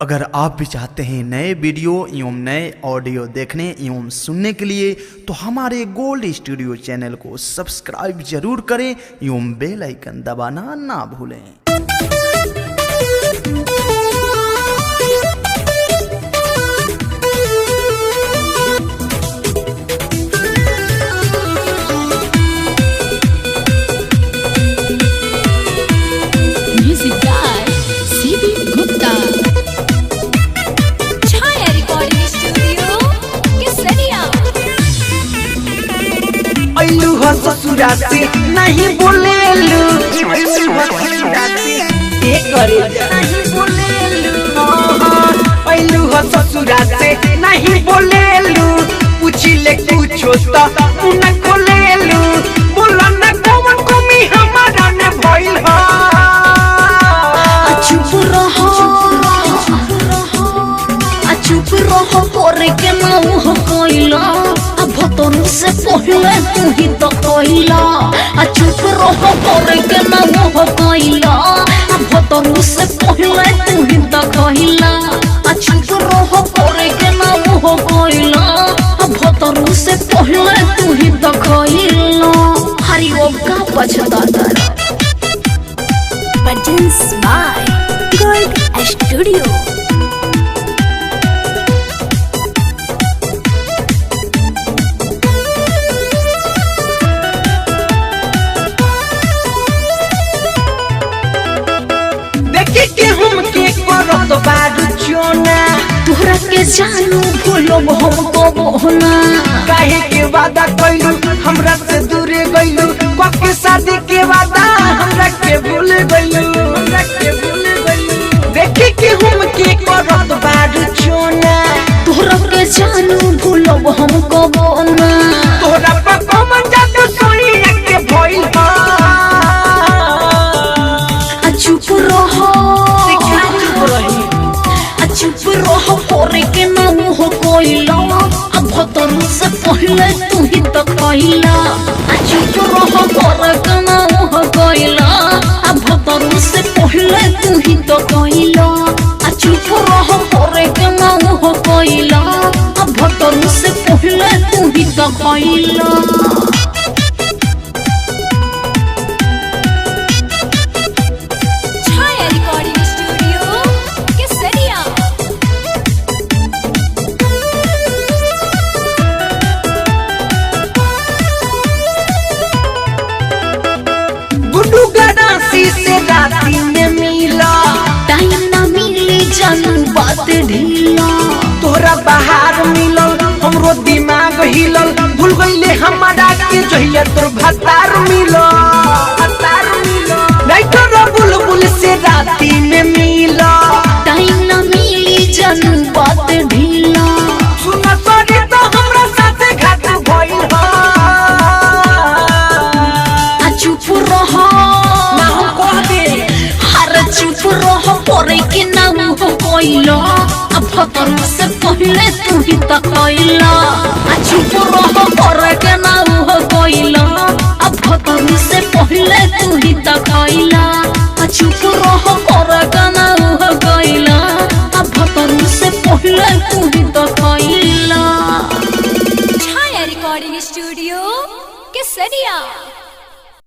अगर आप भी चाहते हैं नए वीडियो एवं नए ऑडियो देखने एवं सुनने के लिए तो हमारे गोल्ड स्टूडियो चैनल को सब्सक्राइब जरूर करें एवं बेल आइकन दबाना ना भूलें। ससुरा से नहीं बोलेलू, नहीं बोलेलू, ससुरा से नहीं बोलेलू, पूछिले कुछो तो मुंह खोलेलू, बोला न कौन कमी हमारा ने भइल ह। चुप रहो करे के मुंह कोइला भतरू से पहले तू ही तो कोइला। चुप रहो करे के मुंह कोइला भतरू से पहले तू ही तो कोइला। चुप रहो करे के मुंह कोइला भतरू से पहले तू ही तो कोइला। हरि ओम का पछताता Presents by Gold Studio। तोहरा के जानू भूलो हमको बोहना, काहे के वादा कइलू हमरा से दूरे गइलू, के शादी के वादा हमरा के भूल गइलू, देखी के हम के करत बारू चोना। तोहरा के जानू भूलो हमको बोहना, तोहरा पर कमन जादू सोनिया के भइल ह। चुप रहो चुप रहो करे के मुंह कोइला भतरू से पहले तू ही तो कोइला। चुप रहो करे के मुंह कोइला भतरू से पहले तू ही तो कोइला। चुप रहो करे के मुंह कोइला भतरू से पहले तू ही तो कोइला। से राती में मिला टाइम ना मिली जानू बात ढीला, तोहरा बाहर मिलल हमरो दिमाग हिलल, भूल गईले हमारा के जहिया तोर भतार मिलल। नहीं तो बुलबुल से राती में मिला टाइम ना मिली जानू बात ढीला, सुन सॉरी तो हमरा साथे घात भइल ह। चुप रहो चुप रहो करे के ना मुंह कोइला भतरू से पहले तू ही तो कोइला। चुप रहो करे के ना मुंह कोइला भतरू से पहले तू ही तो कोइला।